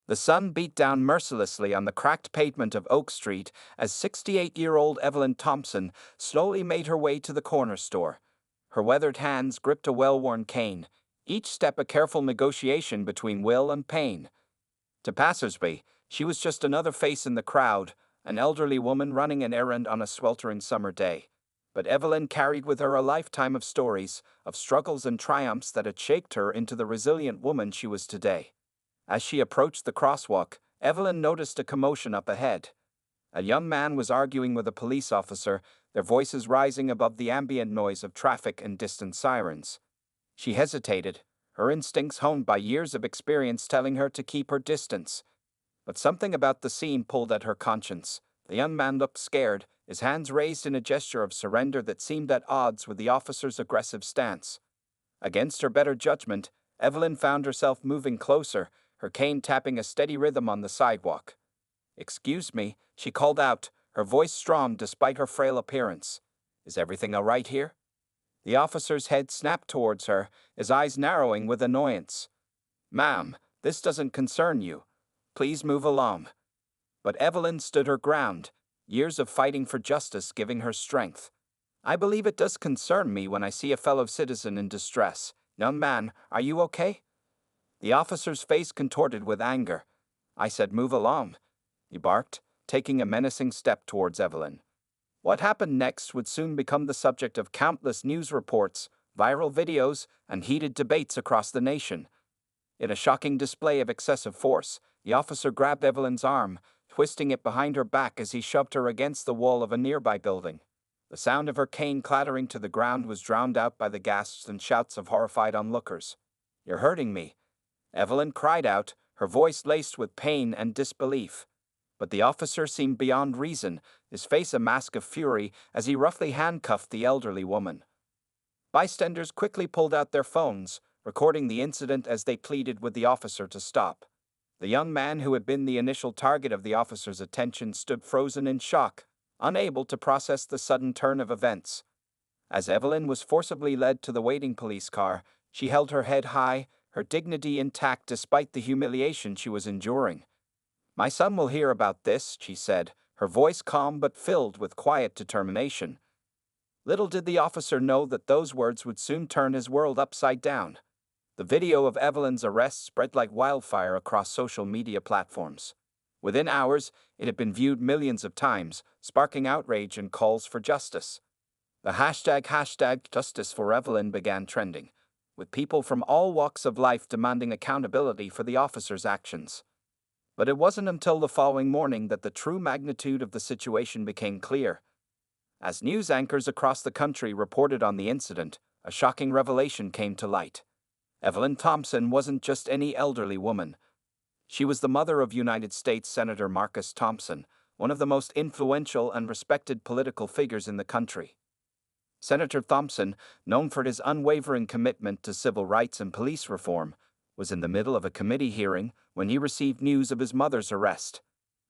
The sun beat down mercilessly on the cracked pavement of Oak Street as 68-year-old Evelyn Thompson slowly made her way to the corner store. Her weathered hands gripped a well-worn cane, each step a careful negotiation between will and pain. To passersby, she was just another face in the crowd, an elderly woman running an errand on a sweltering summer day. But Evelyn carried with her a lifetime of stories, of struggles and triumphs that had shaped her into the resilient woman she was today. As she approached the crosswalk, Evelyn noticed a commotion up ahead. A young man was arguing with a police officer, their voices rising above the ambient noise of traffic and distant sirens. She hesitated, her instincts honed by years of experience telling her to keep her distance. But something about the scene pulled at her conscience. The young man looked scared, his hands raised in a gesture of surrender that seemed at odds with the officer's aggressive stance. Against her better judgment, Evelyn found herself moving closer, her cane tapping a steady rhythm on the sidewalk. "Excuse me," she called out, her voice strong despite her frail appearance. "Is everything all right here?" The officer's head snapped towards her, his eyes narrowing with annoyance. "Ma'am, this doesn't concern you. Please move along." But Evelyn stood her ground, years of fighting for justice giving her strength. "I believe it does concern me when I see a fellow citizen in distress. Young man, are you okay?" The officer's face contorted with anger. "I said move along," he barked, taking a menacing step towards Evelyn. What happened next would soon become the subject of countless news reports, viral videos, and heated debates across the nation. In a shocking display of excessive force, the officer grabbed Evelyn's arm, twisting it behind her back as he shoved her against the wall of a nearby building. The sound of her cane clattering to the ground was drowned out by the gasps and shouts of horrified onlookers. "You're hurting me," Evelyn cried out, her voice laced with pain and disbelief. But the officer seemed beyond reason, his face a mask of fury as he roughly handcuffed the elderly woman. Bystanders quickly pulled out their phones, recording the incident as they pleaded with the officer to stop. The young man who had been the initial target of the officer's attention stood frozen in shock, unable to process the sudden turn of events. As Evelyn was forcibly led to the waiting police car, she held her head high, her dignity intact despite the humiliation she was enduring. "My son will hear about this," she said, her voice calm but filled with quiet determination. Little did the officer know that those words would soon turn his world upside down. The video of Evelyn's arrest spread like wildfire across social media platforms. Within hours, it had been viewed millions of times, sparking outrage and calls for justice. The hashtag Justice for Evelyn began trending, with people from all walks of life demanding accountability for the officer's actions. But it wasn't until the following morning that the true magnitude of the situation became clear. As news anchors across the country reported on the incident, a shocking revelation came to light. Evelyn Thompson wasn't just any elderly woman. She was the mother of United States Senator Marcus Thompson, one of the most influential and respected political figures in the country. Senator Thompson, known for his unwavering commitment to civil rights and police reform, was in the middle of a committee hearing when he received news of his mother's arrest.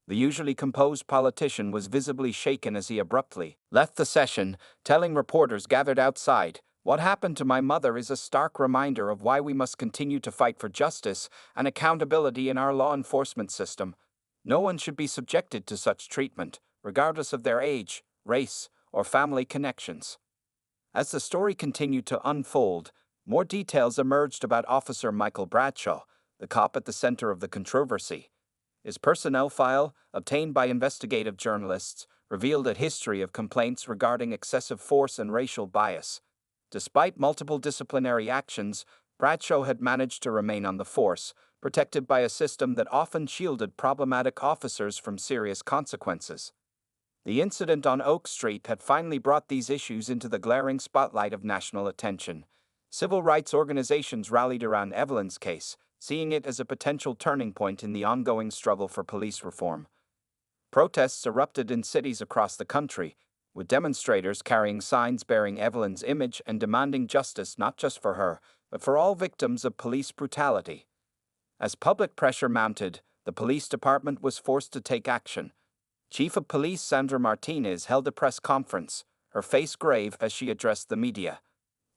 The usually composed politician was visibly shaken as he abruptly left the session, telling reporters gathered outside, "What happened to my mother is a stark reminder of why we must continue to fight for justice and accountability in our law enforcement system. No one should be subjected to such treatment, regardless of their age, race, or family connections." As the story continued to unfold, more details emerged about Officer Michael Bradshaw, the cop at the center of the controversy. His personnel file, obtained by investigative journalists, revealed a history of complaints regarding excessive force and racial bias. Despite multiple disciplinary actions, Bradshaw had managed to remain on the force, protected by a system that often shielded problematic officers from serious consequences. The incident on Oak Street had finally brought these issues into the glaring spotlight of national attention. Civil rights organizations rallied around Evelyn's case, seeing it as a potential turning point in the ongoing struggle for police reform. Protests erupted in cities across the country, with demonstrators carrying signs bearing Evelyn's image and demanding justice not just for her, but for all victims of police brutality. As public pressure mounted, the police department was forced to take action. Chief of Police Sandra Martinez held a press conference, her face grave as she addressed the media.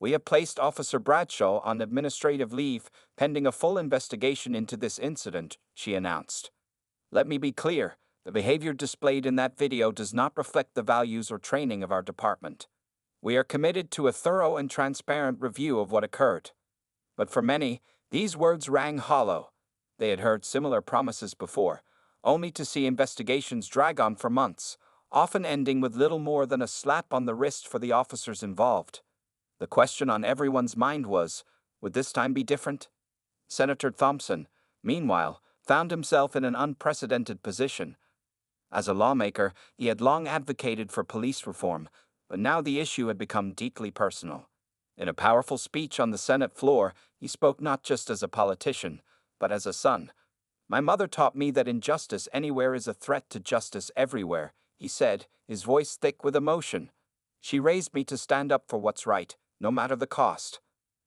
We have placed Officer Bradshaw on administrative leave pending a full investigation into this incident, she announced. Let me be clear, the behavior displayed in that video does not reflect the values or training of our department. We are committed to a thorough and transparent review of what occurred. But for many, these words rang hollow. They had heard similar promises before, only to see investigations drag on for months, often ending with little more than a slap on the wrist for the officers involved. The question on everyone's mind was, would this time be different? Senator Thompson, meanwhile, found himself in an unprecedented position. As a lawmaker, he had long advocated for police reform, but now the issue had become deeply personal. In a powerful speech on the Senate floor, he spoke not just as a politician, but as a son. My mother taught me that injustice anywhere is a threat to justice everywhere, he said, his voice thick with emotion. She raised me to stand up for what's right, no matter the cost.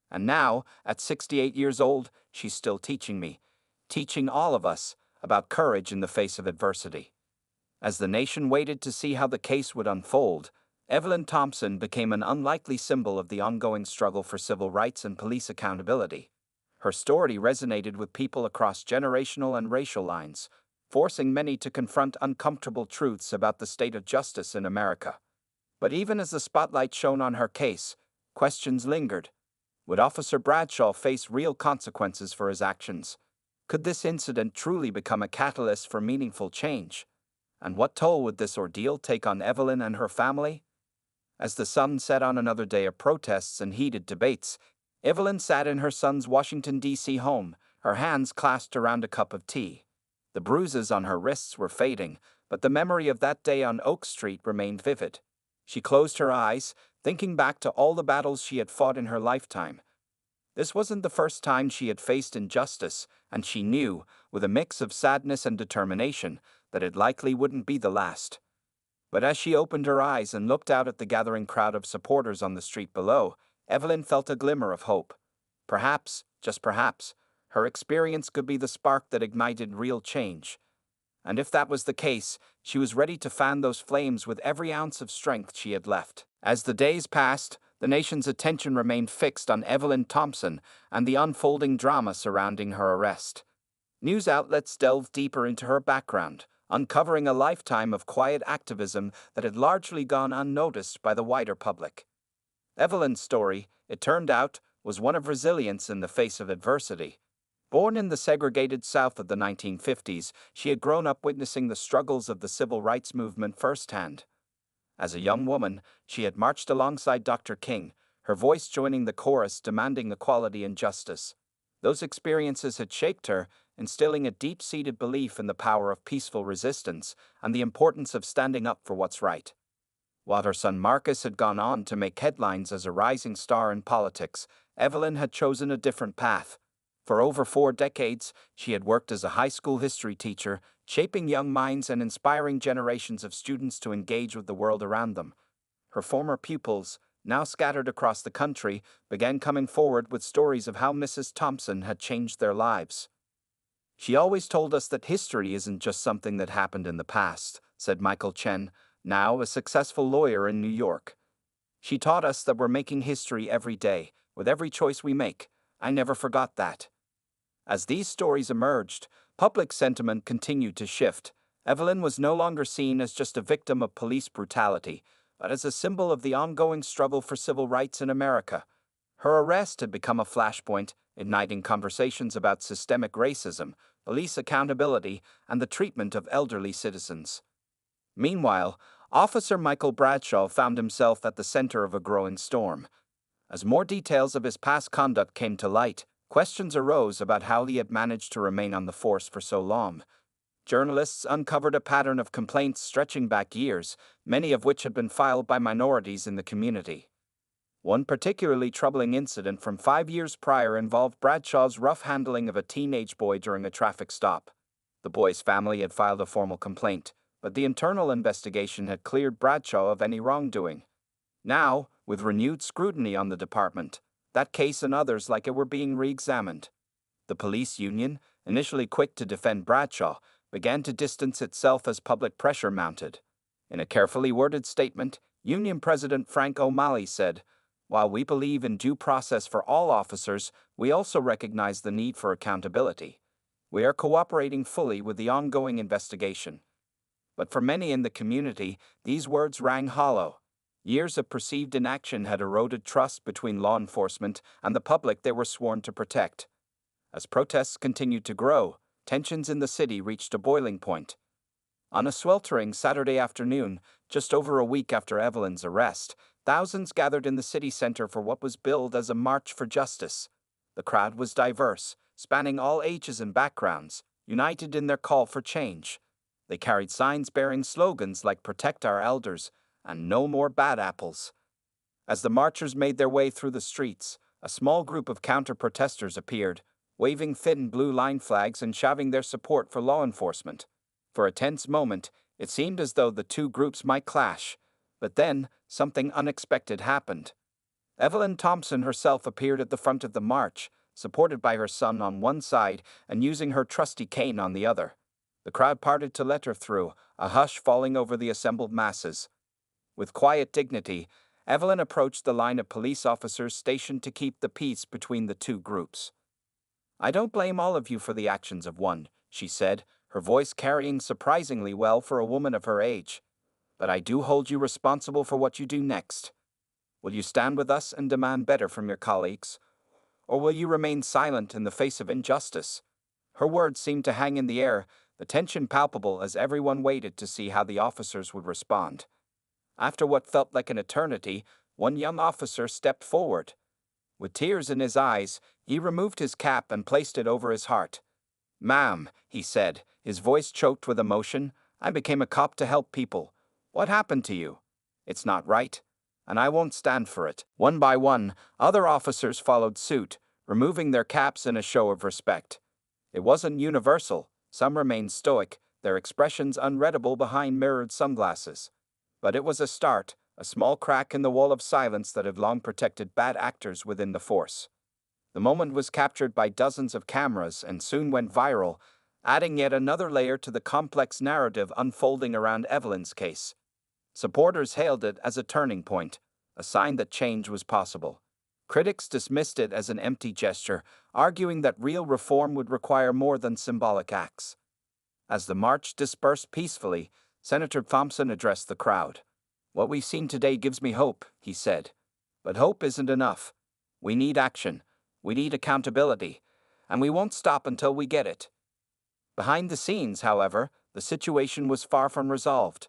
And now, at 68 years old, she's still teaching me, teaching all of us, about courage in the face of adversity. As the nation waited to see how the case would unfold, Evelyn Thompson became an unlikely symbol of the ongoing struggle for civil rights and police accountability. Her story resonated with people across generational and racial lines, forcing many to confront uncomfortable truths about the state of justice in America. But even as the spotlight shone on her case, questions lingered. Would Officer Bradshaw face real consequences for his actions? Could this incident truly become a catalyst for meaningful change? And what toll would this ordeal take on Evelyn and her family? As the sun set on another day of protests and heated debates, Evelyn sat in her son's Washington, D.C. home, her hands clasped around a cup of tea. The bruises on her wrists were fading, but the memory of that day on Oak Street remained vivid. She closed her eyes, thinking back to all the battles she had fought in her lifetime. This wasn't the first time she had faced injustice, and she knew, with a mix of sadness and determination, that it likely wouldn't be the last. But as she opened her eyes and looked out at the gathering crowd of supporters on the street below, Evelyn felt a glimmer of hope. Perhaps, just perhaps, her experience could be the spark that ignited real change. And if that was the case, she was ready to fan those flames with every ounce of strength she had left. As the days passed, the nation's attention remained fixed on Evelyn Thompson and the unfolding drama surrounding her arrest. News outlets delved deeper into her background, uncovering a lifetime of quiet activism that had largely gone unnoticed by the wider public. Evelyn's story, it turned out, was one of resilience in the face of adversity. Born in the segregated South of the 1950s, she had grown up witnessing the struggles of the civil rights movement firsthand. As a young woman, she had marched alongside Dr. King, her voice joining the chorus demanding equality and justice. Those experiences had shaped her, instilling a deep-seated belief in the power of peaceful resistance and the importance of standing up for what's right. While her son Marcus had gone on to make headlines as a rising star in politics, Evelyn had chosen a different path. For over 4 decades, she had worked as a high school history teacher, shaping young minds and inspiring generations of students to engage with the world around them. Her former pupils, now scattered across the country, began coming forward with stories of how Mrs. Thompson had changed their lives. She always told us that history isn't just something that happened in the past, said Michael Chen, now a successful lawyer in New York. She taught us that we're making history every day, with every choice we make. I never forgot that. As these stories emerged, public sentiment continued to shift. Evelyn was no longer seen as just a victim of police brutality, but as a symbol of the ongoing struggle for civil rights in America. Her arrest had become a flashpoint, igniting conversations about systemic racism, police accountability, and the treatment of elderly citizens. Meanwhile, Officer Michael Bradshaw found himself at the center of a growing storm. As more details of his past conduct came to light, questions arose about how he had managed to remain on the force for so long. Journalists uncovered a pattern of complaints stretching back years, many of which had been filed by minorities in the community. One particularly troubling incident from 5 years prior involved Bradshaw's rough handling of a teenage boy during a traffic stop. The boy's family had filed a formal complaint, but the internal investigation had cleared Bradshaw of any wrongdoing. Now, with renewed scrutiny on the department, that case and others like it were being re-examined. The police union, initially quick to defend Bradshaw, began to distance itself as public pressure mounted. In a carefully worded statement, Union President Frank O'Malley said, While we believe in due process for all officers, we also recognize the need for accountability. We are cooperating fully with the ongoing investigation. But for many in the community, these words rang hollow. Years of perceived inaction had eroded trust between law enforcement and the public they were sworn to protect. As protests continued to grow, tensions in the city reached a boiling point. On a sweltering Saturday afternoon, just over a week after Evelyn's arrest, thousands gathered in the city center for what was billed as a march for justice. The crowd was diverse, spanning all ages and backgrounds, united in their call for change. They carried signs bearing slogans like "Protect Our Elders" and "No More Bad Apples." As the marchers made their way through the streets, a small group of counter-protesters appeared, waving thin blue line flags and shouting their support for law enforcement. For a tense moment, it seemed as though the two groups might clash. But then, something unexpected happened. Evelyn Thompson herself appeared at the front of the march, supported by her son on one side and using her trusty cane on the other. The crowd parted to let her through, a hush falling over the assembled masses. With quiet dignity, Evelyn approached the line of police officers stationed to keep the peace between the two groups. "I don't blame all of you for the actions of one," she said, her voice carrying surprisingly well for a woman of her age. "But I do hold you responsible for what you do next. Will you stand with us and demand better from your colleagues? Or will you remain silent in the face of injustice?" Her words seemed to hang in the air, the tension palpable as everyone waited to see how the officers would respond. After what felt like an eternity, one young officer stepped forward. With tears in his eyes, he removed his cap and placed it over his heart. "Ma'am," he said, his voice choked with emotion, "I became a cop to help people. What happened to you? It's not right, and I won't stand for it." One by one, other officers followed suit, removing their caps in a show of respect. It wasn't universal. Some remained stoic, their expressions unreadable behind mirrored sunglasses. But it was a start, a small crack in the wall of silence that had long protected bad actors within the force. The moment was captured by dozens of cameras and soon went viral, adding yet another layer to the complex narrative unfolding around Evelyn's case. Supporters hailed it as a turning point, a sign that change was possible. Critics dismissed it as an empty gesture, arguing that real reform would require more than symbolic acts. As the march dispersed peacefully, Senator Thompson addressed the crowd. "What we've seen today gives me hope," he said. "But hope isn't enough. We need action. We need accountability. And we won't stop until we get it." Behind the scenes, however, the situation was far from resolved.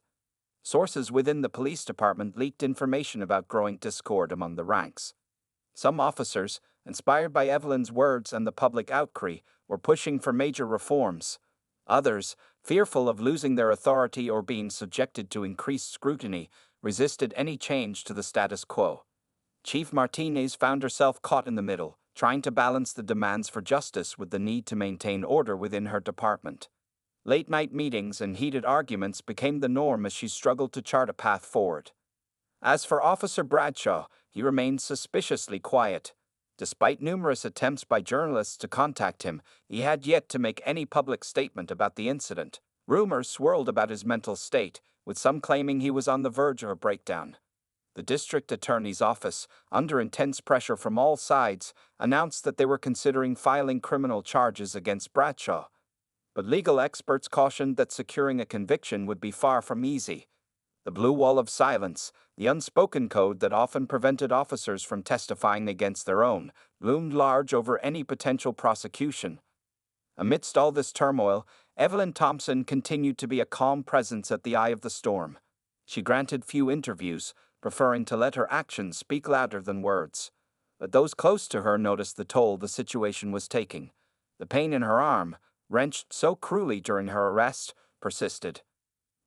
Sources within the police department leaked information about growing discord among the ranks. Some officers, inspired by Evelyn's words and the public outcry, were pushing for major reforms. Others, fearful of losing their authority or being subjected to increased scrutiny, resisted any change to the status quo. Chief Martinez found herself caught in the middle, trying to balance the demands for justice with the need to maintain order within her department. Late-night meetings and heated arguments became the norm as she struggled to chart a path forward. As for Officer Bradshaw, he remained suspiciously quiet. Despite numerous attempts by journalists to contact him, he had yet to make any public statement about the incident. Rumors swirled about his mental state, with some claiming he was on the verge of a breakdown. The district attorney's office, under intense pressure from all sides, announced that they were considering filing criminal charges against Bradshaw. But legal experts cautioned that securing a conviction would be far from easy. The blue wall of silence, the unspoken code that often prevented officers from testifying against their own, loomed large over any potential prosecution. Amidst all this turmoil, Evelyn Thompson continued to be a calm presence at the eye of the storm. She granted few interviews, preferring to let her actions speak louder than words. But those close to her noticed the toll the situation was taking. The pain in her arm, wrenched so cruelly during her arrest, persisted.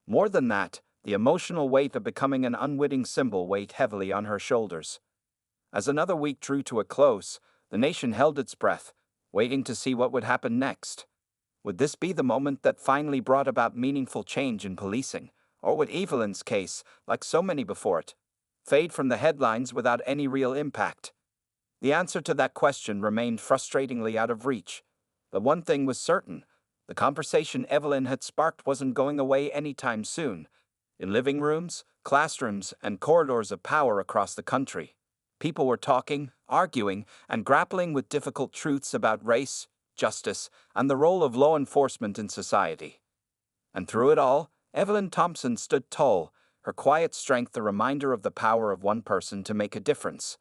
More than that, the emotional weight of becoming an unwitting symbol weighed heavily on her shoulders. As another week drew to a close, the nation held its breath, waiting to see what would happen next. Would this be the moment that finally brought about meaningful change in policing, or would Evelyn's case, like so many before it, fade from the headlines without any real impact? The answer to that question remained frustratingly out of reach. But one thing was certain: the conversation Evelyn had sparked wasn't going away anytime soon. In living rooms, classrooms, and corridors of power across the country, People were talking, arguing, and grappling with difficult truths about race, justice, and the role of law enforcement in society. And through it all, Evelyn Thompson stood tall, her quiet strength a reminder of the power of one person to make a difference.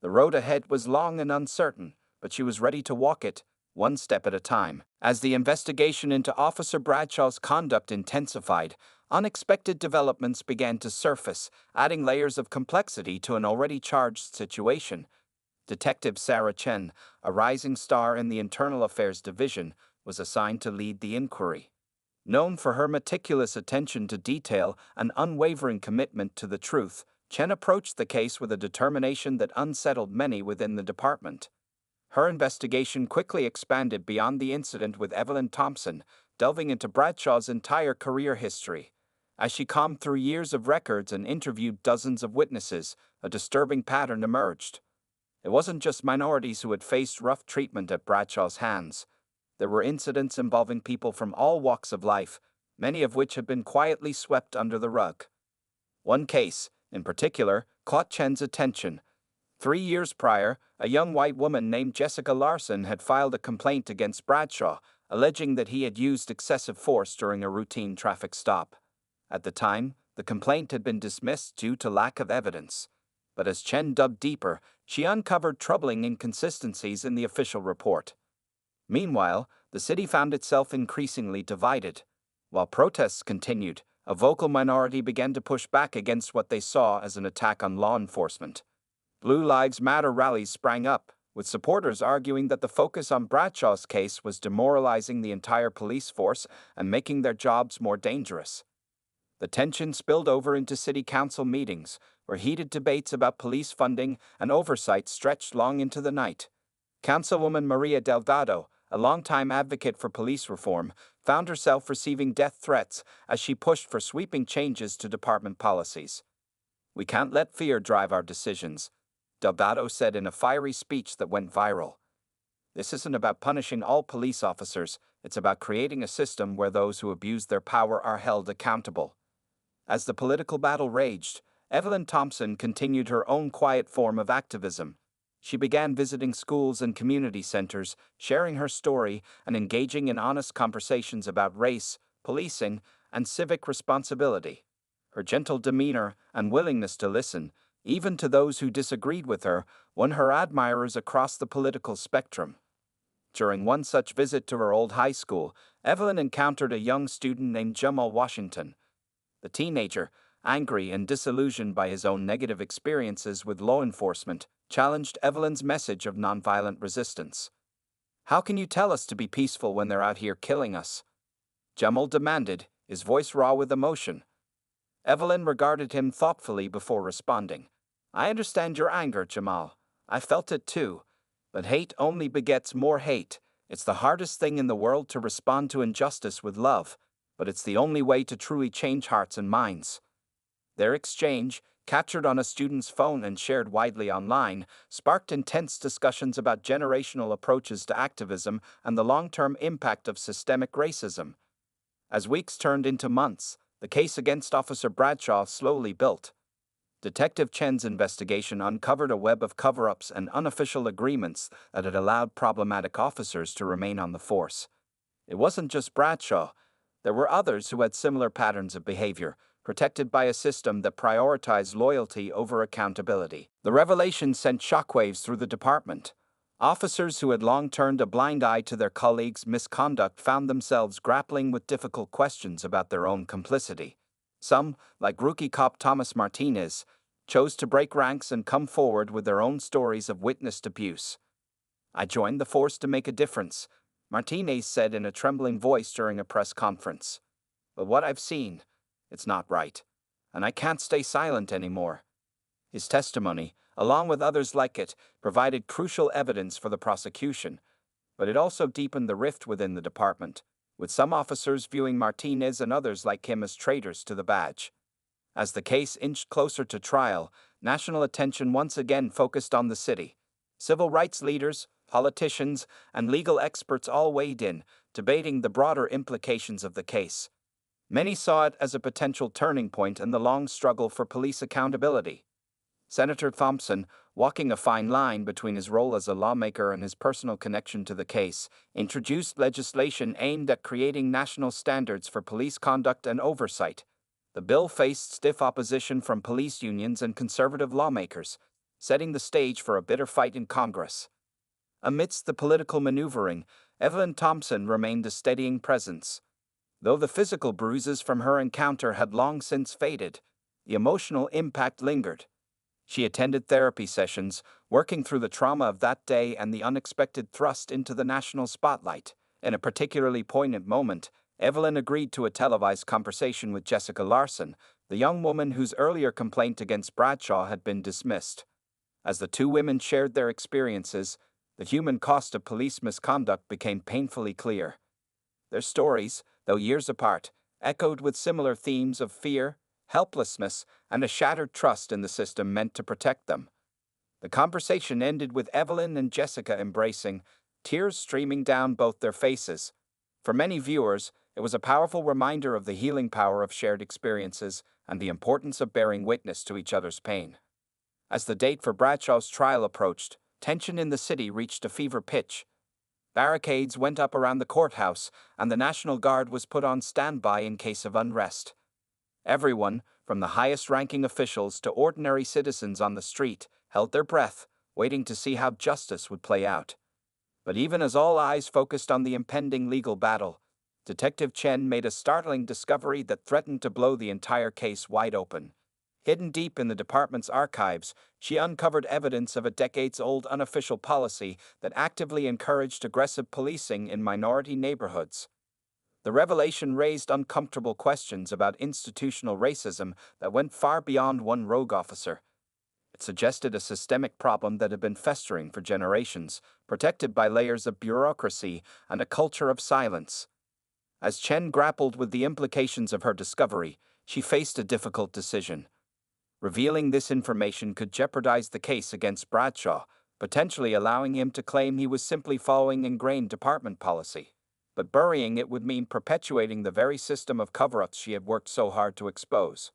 The road ahead was long and uncertain, but she was ready to walk it, one step at a time. As the investigation into Officer Bradshaw's conduct intensified, unexpected developments began to surface, adding layers of complexity to an already charged situation. Detective Sarah Chen, a rising star in the Internal Affairs Division, was assigned to lead the inquiry. Known for her meticulous attention to detail and unwavering commitment to the truth, Chen approached the case with a determination that unsettled many within the department. Her investigation quickly expanded beyond the incident with Evelyn Thompson, delving into Bradshaw's entire career history. As she combed through years of records and interviewed dozens of witnesses, a disturbing pattern emerged. It wasn't just minorities who had faced rough treatment at Bradshaw's hands. There were incidents involving people from all walks of life, many of which had been quietly swept under the rug. One case, in particular, caught Chen's attention. 3 years prior, a young white woman named Jessica Larson had filed a complaint against Bradshaw, alleging that he had used excessive force during a routine traffic stop. At the time, the complaint had been dismissed due to lack of evidence. But as Chen dug deeper, she uncovered troubling inconsistencies in the official report. Meanwhile, the city found itself increasingly divided. While protests continued, a vocal minority began to push back against what they saw as an attack on law enforcement. Blue Lives Matter rallies sprang up, with supporters arguing that the focus on Bradshaw's case was demoralizing the entire police force and making their jobs more dangerous. The tension spilled over into city council meetings, where heated debates about police funding and oversight stretched long into the night. Councilwoman Maria Delgado, a longtime advocate for police reform, found herself receiving death threats as she pushed for sweeping changes to department policies. "We can't let fear drive our decisions," Delgado said in a fiery speech that went viral. "This isn't about punishing all police officers, it's about creating a system where those who abuse their power are held accountable." As the political battle raged, Evelyn Thompson continued her own quiet form of activism. She began visiting schools and community centers, sharing her story and engaging in honest conversations about race, policing, and civic responsibility. Her gentle demeanor and willingness to listen, even to those who disagreed with her, won her admirers across the political spectrum. During one such visit to her old high school, Evelyn encountered a young student named Jamal Washington. The teenager, angry and disillusioned by his own negative experiences with law enforcement, challenged Evelyn's message of nonviolent resistance. "How can you tell us to be peaceful when they're out here killing us?" Jamal demanded, his voice raw with emotion. Evelyn regarded him thoughtfully before responding. "I understand your anger, Jamal. I felt it too. But hate only begets more hate. It's the hardest thing in the world to respond to injustice with love, but it's the only way to truly change hearts and minds." Their exchange, captured on a student's phone and shared widely online, sparked intense discussions about generational approaches to activism and the long-term impact of systemic racism. As weeks turned into months, the case against Officer Bradshaw slowly built. Detective Chen's investigation uncovered a web of cover-ups and unofficial agreements that had allowed problematic officers to remain on the force. It wasn't just Bradshaw. There were others who had similar patterns of behavior, protected by a system that prioritized loyalty over accountability. The revelation sent shockwaves through the department. Officers who had long turned a blind eye to their colleagues' misconduct found themselves grappling with difficult questions about their own complicity. Some, like rookie cop Thomas Martinez, chose to break ranks and come forward with their own stories of witnessed abuse. "I joined the force to make a difference," Martinez said in a trembling voice during a press conference. "But what I've seen, it's not right. And I can't stay silent anymore." His testimony, along with others like it, provided crucial evidence for the prosecution, but it also deepened the rift within the department, with some officers viewing Martinez and others like him as traitors to the badge. As the case inched closer to trial, national attention once again focused on the city. Civil rights leaders, politicians, and legal experts all weighed in, debating the broader implications of the case. Many saw it as a potential turning point in the long struggle for police accountability. Senator Thompson, walking a fine line between his role as a lawmaker and his personal connection to the case, introduced legislation aimed at creating national standards for police conduct and oversight. The bill faced stiff opposition from police unions and conservative lawmakers, setting the stage for a bitter fight in Congress. Amidst the political maneuvering, Evelyn Thompson remained a steadying presence. Though the physical bruises from her encounter had long since faded, the emotional impact lingered. She attended therapy sessions, working through the trauma of that day and the unexpected thrust into the national spotlight. In a particularly poignant moment, Evelyn agreed to a televised conversation with Jessica Larson, the young woman whose earlier complaint against Bradshaw had been dismissed. As the two women shared their experiences, the human cost of police misconduct became painfully clear. Their stories, though years apart, echoed with similar themes of fear, helplessness, and a shattered trust in the system meant to protect them. The conversation ended with Evelyn and Jessica embracing, tears streaming down both their faces. For many viewers, it was a powerful reminder of the healing power of shared experiences and the importance of bearing witness to each other's pain. As the date for Bradshaw's trial approached, tension in the city reached a fever pitch. Barricades went up around the courthouse, and the National Guard was put on standby in case of unrest. Everyone, from the highest-ranking officials to ordinary citizens on the street, held their breath, waiting to see how justice would play out. But even as all eyes focused on the impending legal battle, Detective Chen made a startling discovery that threatened to blow the entire case wide open. Hidden deep in the department's archives, she uncovered evidence of a decades-old unofficial policy that actively encouraged aggressive policing in minority neighborhoods. The revelation raised uncomfortable questions about institutional racism that went far beyond one rogue officer. It suggested a systemic problem that had been festering for generations, protected by layers of bureaucracy and a culture of silence. As Chen grappled with the implications of her discovery, she faced a difficult decision. Revealing this information could jeopardize the case against Bradshaw, potentially allowing him to claim he was simply following ingrained department policy. But burying it would mean perpetuating the very system of cover-ups she had worked so hard to expose.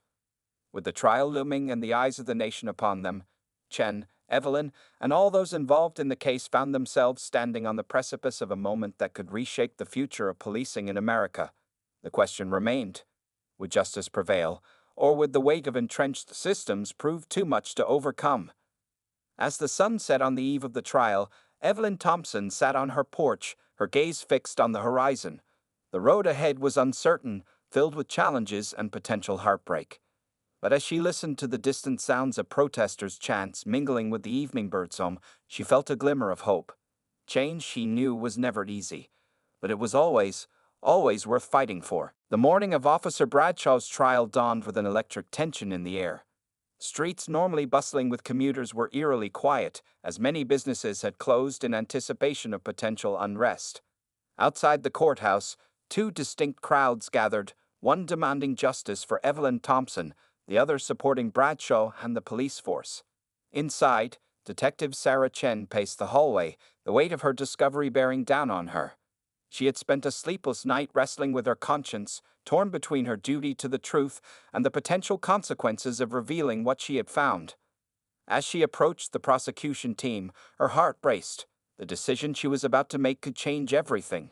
With the trial looming and the eyes of the nation upon them, Chen, Evelyn, and all those involved in the case found themselves standing on the precipice of a moment that could reshape the future of policing in America. The question remained: would justice prevail, or would the weight of entrenched systems prove too much to overcome? As the sun set on the eve of the trial, Evelyn Thompson sat on her porch, her gaze fixed on the horizon. The road ahead was uncertain, filled with challenges and potential heartbreak. But as she listened to the distant sounds of protesters' chants mingling with the evening birdsong, she felt a glimmer of hope. Change, she knew, was never easy, but it was always worth fighting for. The morning of Officer Bradshaw's trial dawned with an electric tension in the air. Streets normally bustling with commuters were eerily quiet, as many businesses had closed in anticipation of potential unrest. Outside the courthouse, two distinct crowds gathered, one demanding justice for Evelyn Thompson, the other supporting Bradshaw and the police force. Inside, Detective Sarah Chen paced the hallway, the weight of her discovery bearing down on her. She had spent a sleepless night wrestling with her conscience, torn between her duty to the truth and the potential consequences of revealing what she had found. As she approached the prosecution team, her heart raced. The decision she was about to make could change everything.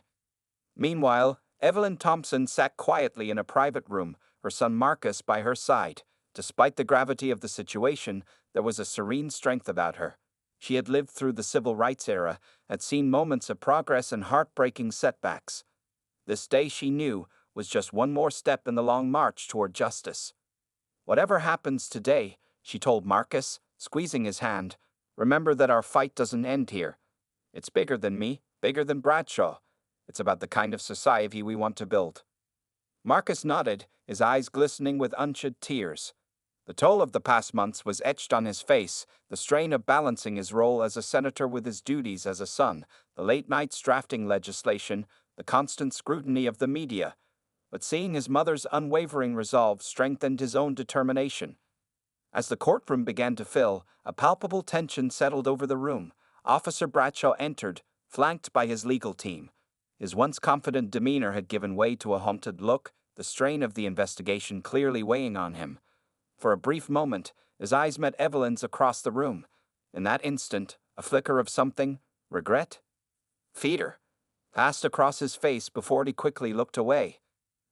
Meanwhile, Evelyn Thompson sat quietly in a private room, her son Marcus by her side. Despite the gravity of the situation, there was a serene strength about her. She had lived through the civil rights era, had seen moments of progress and heartbreaking setbacks. This day, she knew, was just one more step in the long march toward justice. "Whatever happens today," she told Marcus, squeezing his hand, "remember that our fight doesn't end here. It's bigger than me, bigger than Bradshaw. It's about the kind of society we want to build." Marcus nodded, his eyes glistening with unshed tears. The toll of the past months was etched on his face, the strain of balancing his role as a senator with his duties as a son, the late nights drafting legislation, the constant scrutiny of the media. But seeing his mother's unwavering resolve strengthened his own determination. As the courtroom began to fill, a palpable tension settled over the room. Officer Bradshaw entered, flanked by his legal team. His once confident demeanor had given way to a haunted look, the strain of the investigation clearly weighing on him. For a brief moment, his eyes met Evelyn's across the room. In that instant, a flicker of something, regret, fear, passed across his face before he quickly looked away.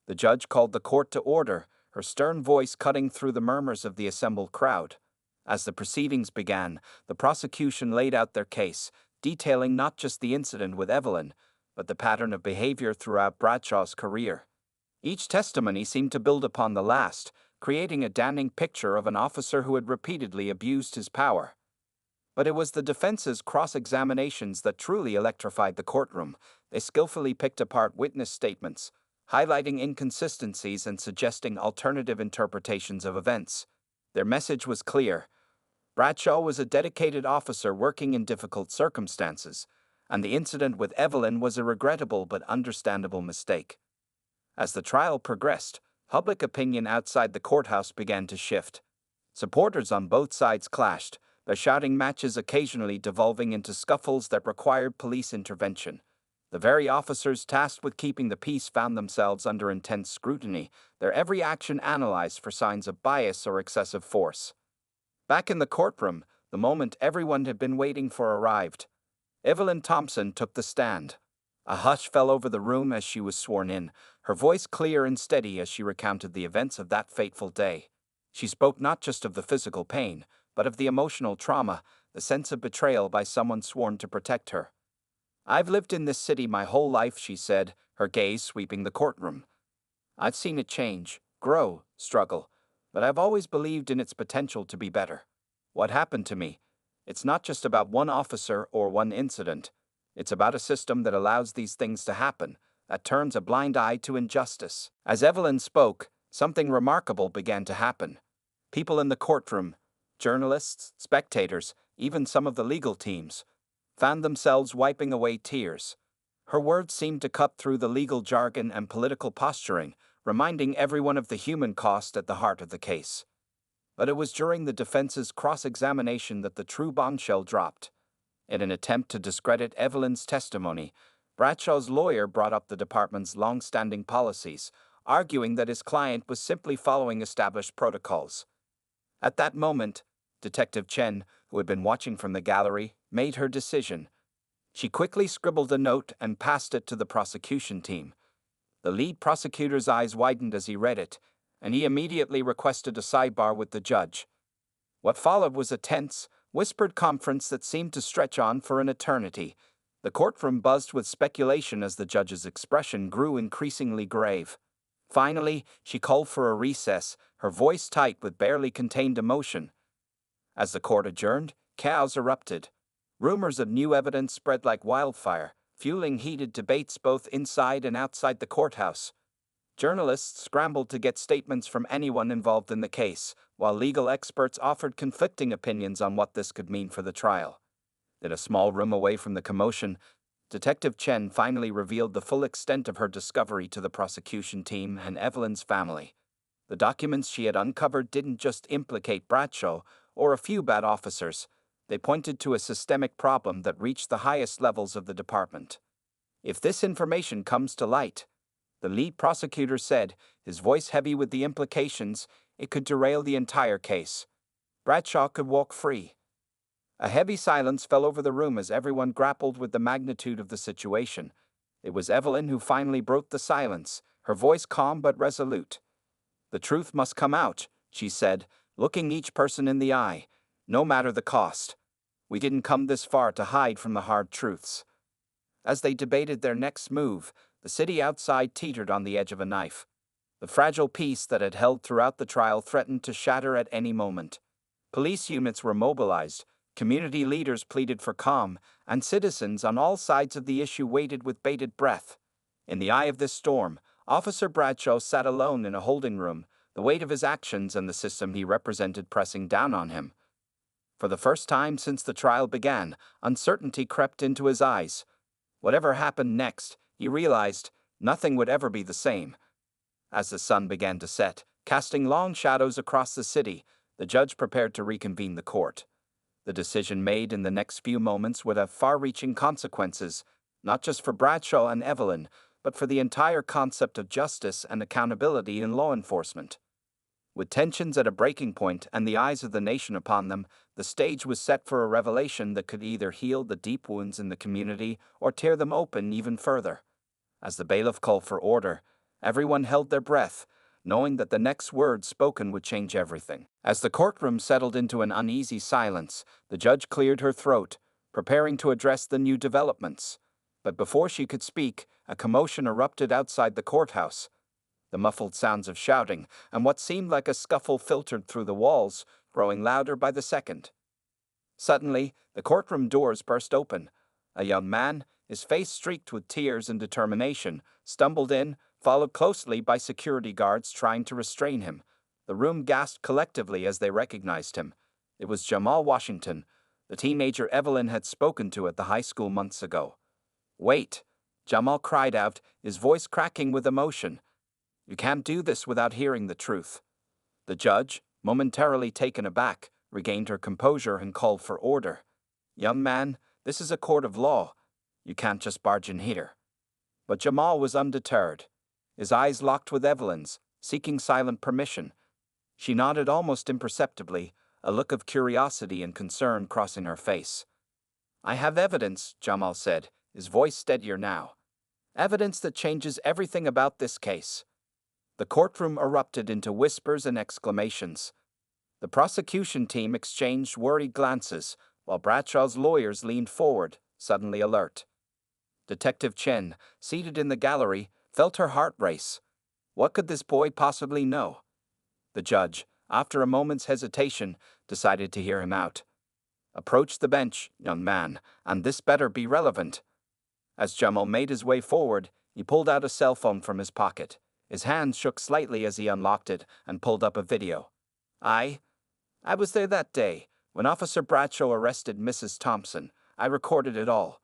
The judge called the court to order, her stern voice cutting through the murmurs of the assembled crowd. As the proceedings began, the prosecution laid out their case, detailing not just the incident with Evelyn, but the pattern of behavior throughout Bradshaw's career. Each testimony seemed to build upon the last, creating a damning picture of an officer who had repeatedly abused his power. But it was the defense's cross-examinations that truly electrified the courtroom. They skillfully picked apart witness statements, highlighting inconsistencies and suggesting alternative interpretations of events. Their message was clear. Bradshaw was a dedicated officer working in difficult circumstances, and the incident with Evelyn was a regrettable but understandable mistake. As the trial progressed, public opinion outside the courthouse began to shift. Supporters on both sides clashed, their shouting matches occasionally devolving into scuffles that required police intervention. The very officers tasked with keeping the peace found themselves under intense scrutiny, their every action analyzed for signs of bias or excessive force. Back in the courtroom, the moment everyone had been waiting for arrived. Evelyn Thompson took the stand. A hush fell over the room as she was sworn in, her voice clear and steady as she recounted the events of that fateful day. She spoke not just of the physical pain, but of the emotional trauma, the sense of betrayal by someone sworn to protect her. "I've lived in this city my whole life," she said, her gaze sweeping the courtroom. "I've seen it change, grow, struggle, but I've always believed in its potential to be better. What happened to me? It's not just about one officer or one incident. It's about a system that allows these things to happen, that turns a blind eye to injustice." As Evelyn spoke, something remarkable began to happen. People in the courtroom, journalists, spectators, even some of the legal teams, found themselves wiping away tears. Her words seemed to cut through the legal jargon and political posturing, reminding everyone of the human cost at the heart of the case. But it was during the defense's cross-examination that the true bombshell dropped. In an attempt to discredit Evelyn's testimony, Bradshaw's lawyer brought up the department's long-standing policies, arguing that his client was simply following established protocols. At that moment, Detective Chen, who had been watching from the gallery, made her decision. She quickly scribbled a note and passed it to the prosecution team. The lead prosecutor's eyes widened as he read it, and he immediately requested a sidebar with the judge. What followed was a tense, whispered conference that seemed to stretch on for an eternity. The courtroom buzzed with speculation as the judge's expression grew increasingly grave. Finally, she called for a recess, her voice tight with barely contained emotion. As the court adjourned, chaos erupted. Rumors of new evidence spread like wildfire, fueling heated debates both inside and outside the courthouse. Journalists scrambled to get statements from anyone involved in the case, while legal experts offered conflicting opinions on what this could mean for the trial. In a small room away from the commotion, Detective Chen finally revealed the full extent of her discovery to the prosecution team and Evelyn's family. The documents she had uncovered didn't just implicate Bradshaw or a few bad officers. They pointed to a systemic problem that reached the highest levels of the department. "If this information comes to light," the lead prosecutor said, his voice heavy with the implications, "it could derail the entire case. Bradshaw could walk free." A heavy silence fell over the room as everyone grappled with the magnitude of the situation. It was Evelyn who finally broke the silence, her voice calm but resolute. "The truth must come out," she said, looking each person in the eye, "no matter the cost. We didn't come this far to hide from the hard truths." As they debated their next move, the city outside teetered on the edge of a knife. The fragile peace that had held throughout the trial threatened to shatter at any moment. Police units were mobilized, community leaders pleaded for calm, and citizens on all sides of the issue waited with bated breath. In the eye of this storm, Officer Bradshaw sat alone in a holding room, the weight of his actions and the system he represented pressing down on him. For the first time since the trial began, uncertainty crept into his eyes. Whatever happened next, he realized, nothing would ever be the same. As the sun began to set, casting long shadows across the city, the judge prepared to reconvene the court. The decision made in the next few moments would have far-reaching consequences, not just for Bradshaw and Evelyn, but for the entire concept of justice and accountability in law enforcement. With tensions at a breaking point and the eyes of the nation upon them, the stage was set for a revelation that could either heal the deep wounds in the community or tear them open even further. As the bailiff called for order, everyone held their breath, knowing that the next word spoken would change everything. As the courtroom settled into an uneasy silence, the judge cleared her throat, preparing to address the new developments. But before she could speak, a commotion erupted outside the courthouse. The muffled sounds of shouting and what seemed like a scuffle filtered through the walls, growing louder by the second. Suddenly, the courtroom doors burst open. A young man, his face streaked with tears and determination, stumbled in, followed closely by security guards trying to restrain him. The room gasped collectively as they recognized him. It was Jamal Washington, the teenager Evelyn had spoken to at the high school months ago. "Wait!" Jamal cried out, his voice cracking with emotion. "You can't do this without hearing the truth." The judge, momentarily taken aback, regained her composure and called for order. "Young man, this is a court of law. You can't just barge in here." But Jamal was undeterred. His eyes locked with Evelyn's, seeking silent permission. She nodded almost imperceptibly, a look of curiosity and concern crossing her face. "I have evidence," Jamal said, his voice steadier now. "Evidence that changes everything about this case." The courtroom erupted into whispers and exclamations. The prosecution team exchanged worried glances, while Bradshaw's lawyers leaned forward, suddenly alert. Detective Chen, seated in the gallery, felt her heart race. What could this boy possibly know? The judge, after a moment's hesitation, decided to hear him out. "Approach the bench, young man, and this better be relevant." As Jamal made his way forward, he pulled out a cell phone from his pocket. His hands shook slightly as he unlocked it and pulled up a video. I was there that day, when Officer Bradshaw arrested Mrs. Thompson. I recorded it all."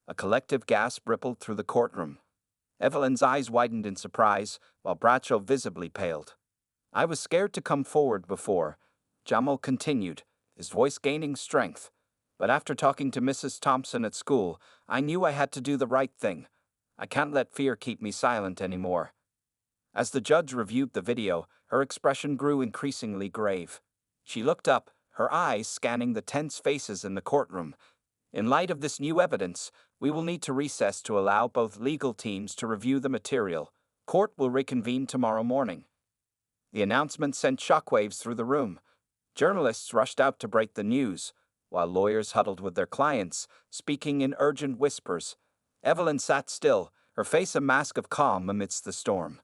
A collective gasp rippled through the courtroom. Evelyn's eyes widened in surprise, while Bradshaw visibly paled. "I was scared to come forward before," Jamal continued, his voice gaining strength. "But after talking to Mrs. Thompson at school, I knew I had to do the right thing. I can't let fear keep me silent anymore." As the judge reviewed the video, her expression grew increasingly grave. She looked up, her eyes scanning the tense faces in the courtroom. "In light of this new evidence, we will need to recess to allow both legal teams to review the material. Court will reconvene tomorrow morning." The announcement sent shockwaves through the room. Journalists rushed out to break the news, while lawyers huddled with their clients, speaking in urgent whispers. Evelyn sat still, her face a mask of calm amidst the storm.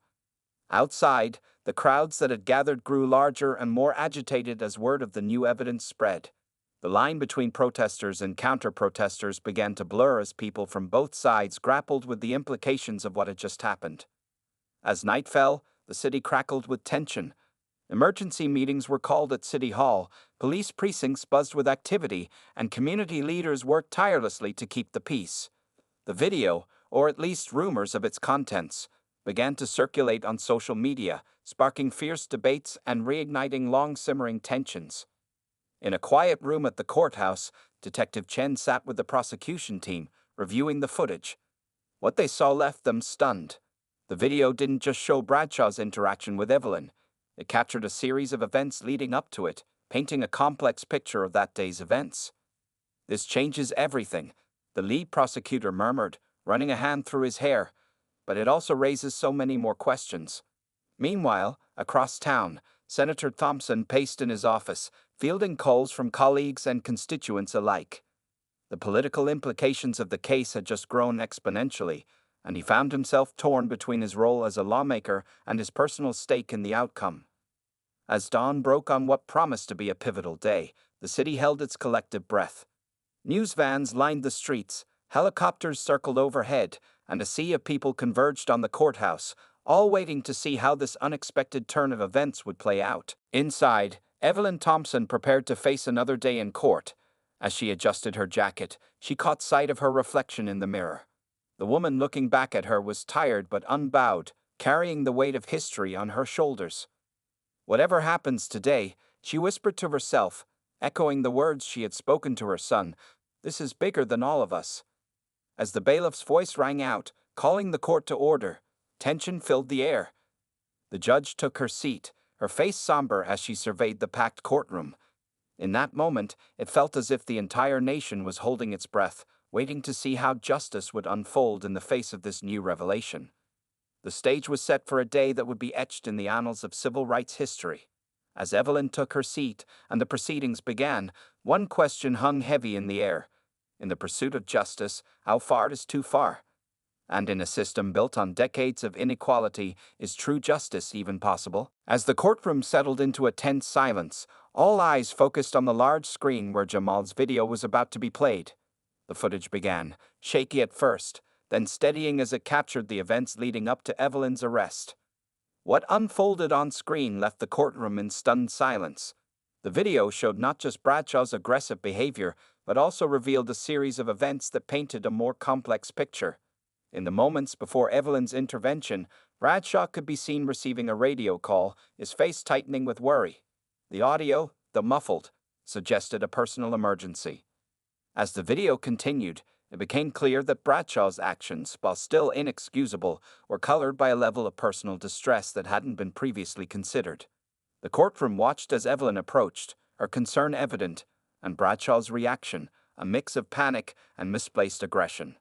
Outside, the crowds that had gathered grew larger and more agitated as word of the new evidence spread. The line between protesters and counter-protesters began to blur as people from both sides grappled with the implications of what had just happened. As night fell, the city crackled with tension. Emergency meetings were called at City Hall, police precincts buzzed with activity, and community leaders worked tirelessly to keep the peace. The video, or at least rumors of its contents, began to circulate on social media, sparking fierce debates and reigniting long-simmering tensions. In a quiet room at the courthouse, Detective Chen sat with the prosecution team, reviewing the footage. What they saw left them stunned. The video didn't just show Bradshaw's interaction with Evelyn. It captured a series of events leading up to it, painting a complex picture of that day's events. "This changes everything," the lead prosecutor murmured, running a hand through his hair. "But it also raises so many more questions." Meanwhile, across town, Senator Thompson paced in his office, fielding calls from colleagues and constituents alike. The political implications of the case had just grown exponentially, and he found himself torn between his role as a lawmaker and his personal stake in the outcome. As dawn broke on what promised to be a pivotal day, the city held its collective breath. News vans lined the streets, helicopters circled overhead, and a sea of people converged on the courthouse, all waiting to see how this unexpected turn of events would play out. Inside, Evelyn Thompson prepared to face another day in court. As she adjusted her jacket, she caught sight of her reflection in the mirror. The woman looking back at her was tired but unbowed, carrying the weight of history on her shoulders. "Whatever happens today," she whispered to herself, echoing the words she had spoken to her son, "this is bigger than all of us." As the bailiff's voice rang out, calling the court to order, tension filled the air. The judge took her seat, her face somber as she surveyed the packed courtroom. In that moment, it felt as if the entire nation was holding its breath, waiting to see how justice would unfold in the face of this new revelation. The stage was set for a day that would be etched in the annals of civil rights history. As Evelyn took her seat and the proceedings began, one question hung heavy in the air. In the pursuit of justice, how far is too far? And in a system built on decades of inequality, is true justice even possible? As the courtroom settled into a tense silence, all eyes focused on the large screen where Jamal's video was about to be played. The footage began, shaky at first, then steadying as it captured the events leading up to Evelyn's arrest. What unfolded on screen left the courtroom in stunned silence. The video showed not just Bradshaw's aggressive behavior, but also revealed a series of events that painted a more complex picture. In the moments before Evelyn's intervention, Bradshaw could be seen receiving a radio call, his face tightening with worry. The audio, though muffled, suggested a personal emergency. As the video continued, it became clear that Bradshaw's actions, while still inexcusable, were colored by a level of personal distress that hadn't been previously considered. The courtroom watched as Evelyn approached, her concern evident, and Bradshaw's reaction, a mix of panic and misplaced aggression.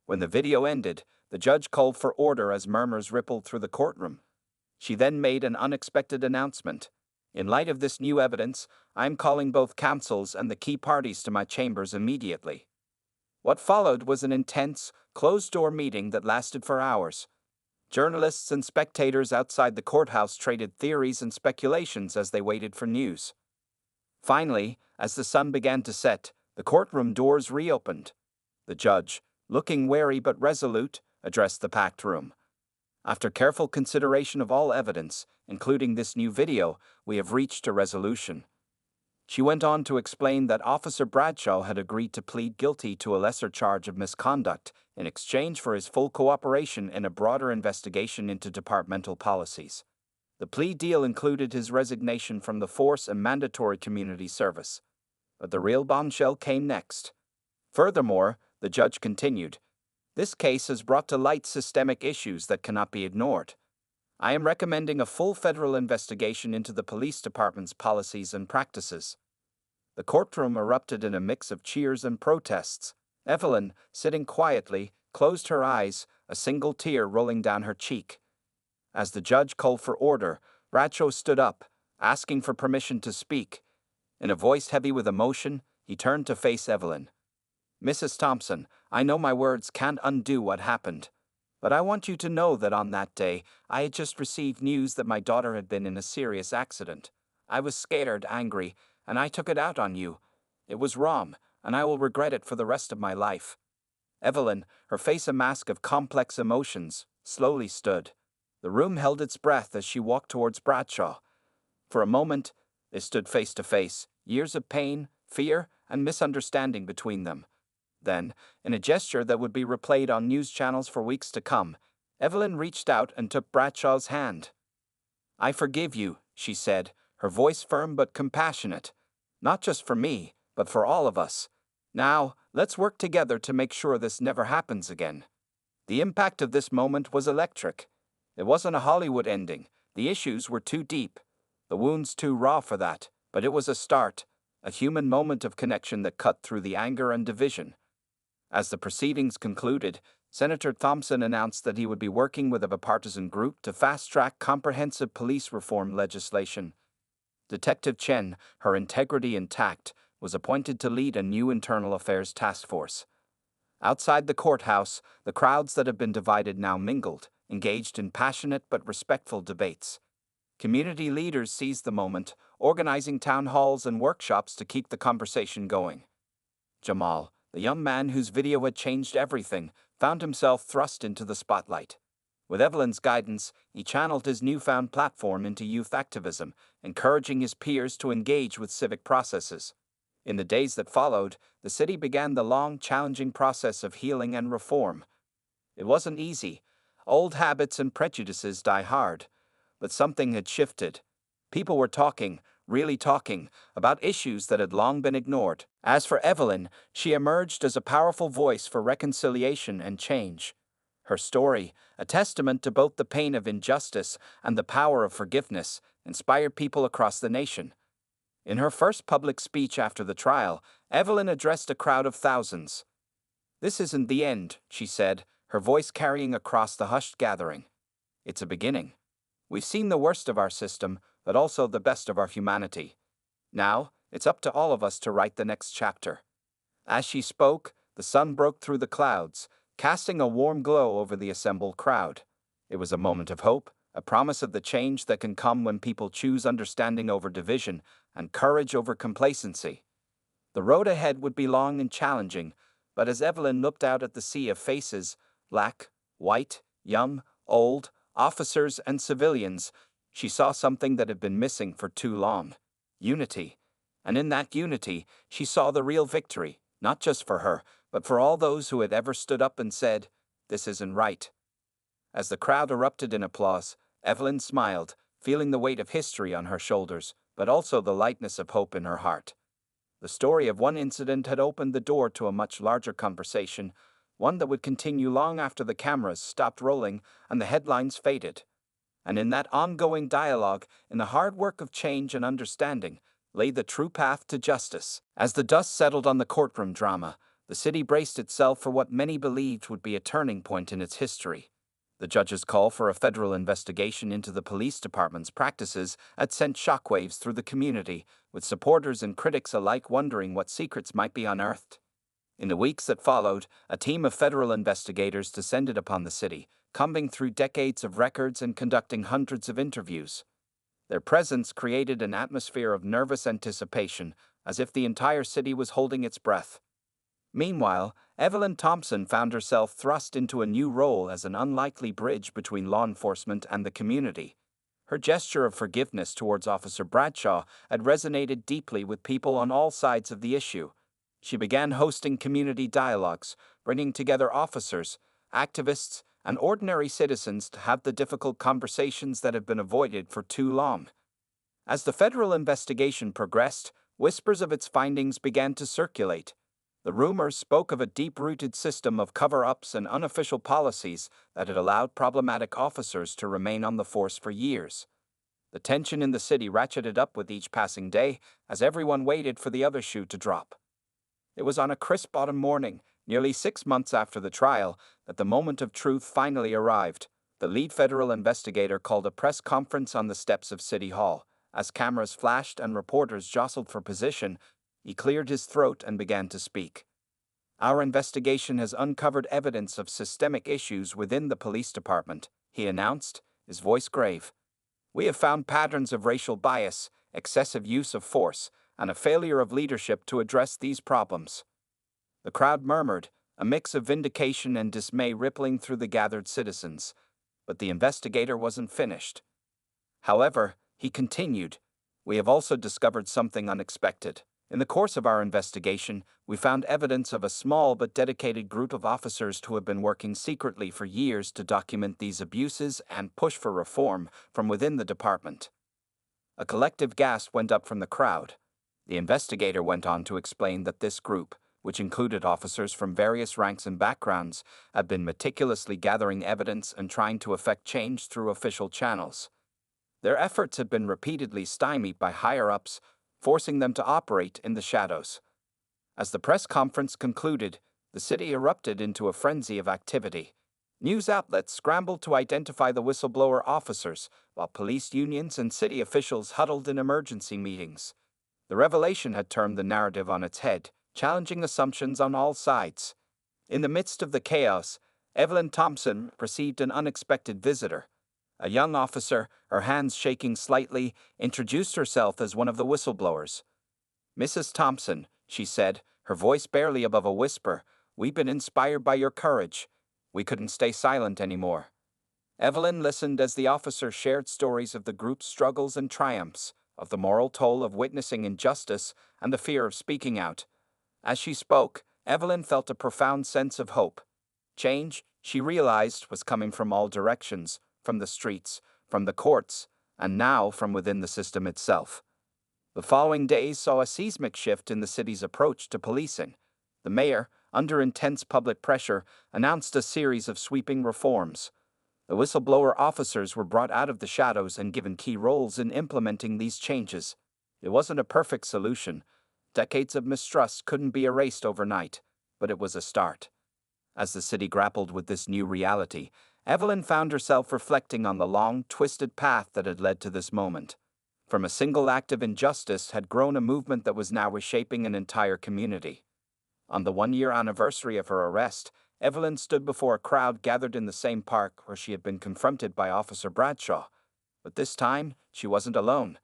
When the video ended, the judge called for order as murmurs rippled through the courtroom. She then made an unexpected announcement. In light of this new evidence, I am calling both counsels and the key parties to my chambers immediately. What followed was an intense, closed-door meeting that lasted for hours. Journalists and spectators outside the courthouse traded theories and speculations as they waited for news. Finally, as the sun began to set, the courtroom doors reopened. The judge, looking wary but resolute, addressed the packed room. After careful consideration of all evidence, including this new video, we have reached a resolution. She went on to explain that Officer Bradshaw had agreed to plead guilty to a lesser charge of misconduct in exchange for his full cooperation in a broader investigation into departmental policies. The plea deal included his resignation from the force and mandatory community service. But the real bombshell came next. Furthermore, the judge continued, this case has brought to light systemic issues that cannot be ignored. I am recommending a full federal investigation into the police department's policies and practices. The courtroom erupted in a mix of cheers and protests. Evelyn, sitting quietly, closed her eyes, a single tear rolling down her cheek. As the judge called for order, Bradshaw stood up, asking for permission to speak. In a voice heavy with emotion, he turned to face Evelyn. Mrs. Thompson, I know my words can't undo what happened, but I want you to know that on that day, I had just received news that my daughter had been in a serious accident. I was scared, angry, and I took it out on you. It was wrong, and I will regret it for the rest of my life. Evelyn, her face a mask of complex emotions, slowly stood. The room held its breath as she walked towards Bradshaw. For a moment, they stood face to face, years of pain, fear, and misunderstanding between them. Then, in a gesture that would be replayed on news channels for weeks to come, Evelyn reached out and took Bradshaw's hand. I forgive you, she said, her voice firm but compassionate. Not just for me, but for all of us. Now, let's work together to make sure this never happens again. The impact of this moment was electric. It wasn't a Hollywood ending. The issues were too deep. The wounds too raw for that. But it was a start, a human moment of connection that cut through the anger and division. As the proceedings concluded, Senator Thompson announced that he would be working with a bipartisan group to fast-track comprehensive police reform legislation. Detective Chen, her integrity intact, was appointed to lead a new internal affairs task force. Outside the courthouse, the crowds that had been divided now mingled, engaged in passionate but respectful debates. Community leaders seized the moment, organizing town halls and workshops to keep the conversation going. Jamal, the young man whose video had changed everything, found himself thrust into the spotlight. With Evelyn's guidance, he channeled his newfound platform into youth activism, encouraging his peers to engage with civic processes. In the days that followed, the city began the long, challenging process of healing and reform. It wasn't easy. Old habits and prejudices die hard. But something had shifted. People were talking, really talking, about issues that had long been ignored. As for Evelyn, she emerged as a powerful voice for reconciliation and change. Her story, a testament to both the pain of injustice and the power of forgiveness, inspired people across the nation. In her first public speech after the trial, Evelyn addressed a crowd of thousands. "This isn't the end," she said, her voice carrying across the hushed gathering. "It's a beginning. We've seen the worst of our system, but also the best of our humanity. Now, it's up to all of us to write the next chapter." As she spoke, the sun broke through the clouds, casting a warm glow over the assembled crowd. It was a moment of hope, a promise of the change that can come when people choose understanding over division and courage over complacency. The road ahead would be long and challenging, but as Evelyn looked out at the sea of faces, black, white, young, old, officers and civilians, she saw something that had been missing for too long: unity. And in that unity, she saw the real victory, not just for her, but for all those who had ever stood up and said, "This isn't right." As the crowd erupted in applause, Evelyn smiled, feeling the weight of history on her shoulders, but also the lightness of hope in her heart. The story of one incident had opened the door to a much larger conversation, one that would continue long after the cameras stopped rolling and the headlines faded. And in that ongoing dialogue, in the hard work of change and understanding, lay the true path to justice. As the dust settled on the courtroom drama, the city braced itself for what many believed would be a turning point in its history. The judge's call for a federal investigation into the police department's practices had sent shockwaves through the community, with supporters and critics alike wondering what secrets might be unearthed. In the weeks that followed, a team of federal investigators descended upon the city, combing through decades of records and conducting hundreds of interviews. Their presence created an atmosphere of nervous anticipation, as if the entire city was holding its breath. Meanwhile, Evelyn Thompson found herself thrust into a new role as an unlikely bridge between law enforcement and the community. Her gesture of forgiveness towards Officer Bradshaw had resonated deeply with people on all sides of the issue. She began hosting community dialogues, bringing together officers, activists, and ordinary citizens to have the difficult conversations that have been avoided for too long. As the federal investigation progressed, whispers of its findings began to circulate. The rumors spoke of a deep-rooted system of cover-ups and unofficial policies that had allowed problematic officers to remain on the force for years. The tension in the city ratcheted up with each passing day as everyone waited for the other shoe to drop. It was on a crisp autumn morning, nearly 6 months after the trial, that the moment of truth finally arrived. The lead federal investigator called a press conference on the steps of City Hall. As cameras flashed and reporters jostled for position, he cleared his throat and began to speak. "Our investigation has uncovered evidence of systemic issues within the police department," he announced, his voice grave. "We have found patterns of racial bias, excessive use of force, and a failure of leadership to address these problems." The crowd murmured, a mix of vindication and dismay rippling through the gathered citizens. But the investigator wasn't finished. However, he continued, "We have also discovered something unexpected. In the course of our investigation, we found evidence of a small but dedicated group of officers who have been working secretly for years to document these abuses and push for reform from within the department." A collective gasp went up from the crowd. The investigator went on to explain that this group, which included officers from various ranks and backgrounds, had been meticulously gathering evidence and trying to effect change through official channels. Their efforts had been repeatedly stymied by higher-ups, forcing them to operate in the shadows. As the press conference concluded, the city erupted into a frenzy of activity. News outlets scrambled to identify the whistleblower officers, while police unions and city officials huddled in emergency meetings. The revelation had turned the narrative on its head, challenging assumptions on all sides. In the midst of the chaos, Evelyn Thompson received an unexpected visitor. A young officer, her hands shaking slightly, introduced herself as one of the whistleblowers. "Mrs. Thompson," she said, her voice barely above a whisper, "we've been inspired by your courage. We couldn't stay silent anymore." Evelyn listened as the officer shared stories of the group's struggles and triumphs, of the moral toll of witnessing injustice and the fear of speaking out. As she spoke, Evelyn felt a profound sense of hope. Change, she realized, was coming from all directions, from the streets, from the courts, and now from within the system itself. The following days saw a seismic shift in the city's approach to policing. The mayor, under intense public pressure, announced a series of sweeping reforms. The whistleblower officers were brought out of the shadows and given key roles in implementing these changes. It wasn't a perfect solution. Decades of mistrust couldn't be erased overnight, but it was a start. As the city grappled with this new reality, Evelyn found herself reflecting on the long, twisted path that had led to this moment. From a single act of injustice had grown a movement that was now reshaping an entire community. On the one-year anniversary of her arrest, Evelyn stood before a crowd gathered in the same park where she had been confronted by Officer Bradshaw. But this time, she wasn't alone.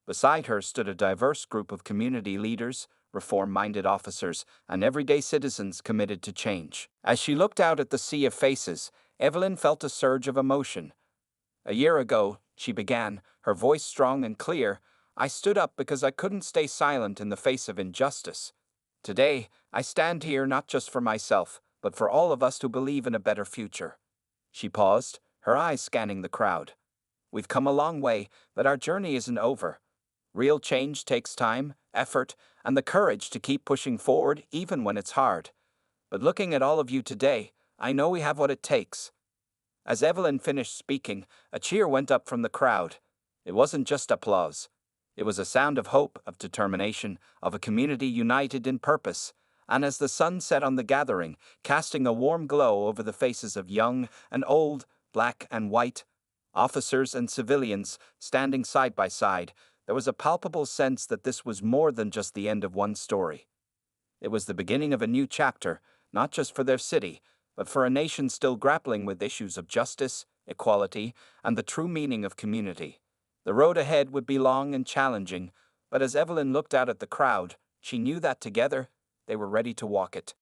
Beside her stood a diverse group of community leaders, reform-minded officers, and everyday citizens committed to change. As she looked out at the sea of faces, Evelyn felt a surge of emotion. A year ago, she began, her voice strong and clear, I stood up because I couldn't stay silent in the face of injustice. Today, I stand here not just for myself, but for all of us who believe in a better future. She paused, her eyes scanning the crowd. We've come a long way, but our journey isn't over. Real change takes time, effort, and the courage to keep pushing forward even when it's hard. But looking at all of you today, I know we have what it takes. As Evelyn finished speaking, a cheer went up from the crowd. It wasn't just applause. It was a sound of hope, of determination, of a community united in purpose. And as the sun set on the gathering, casting a warm glow over the faces of young and old, black and white, officers and civilians standing side by side, there was a palpable sense that this was more than just the end of one story. It was the beginning of a new chapter, not just for their city, but for a nation still grappling with issues of justice, equality, and the true meaning of community. The road ahead would be long and challenging, but as Evelyn looked out at the crowd, she knew that together, they were ready to walk it.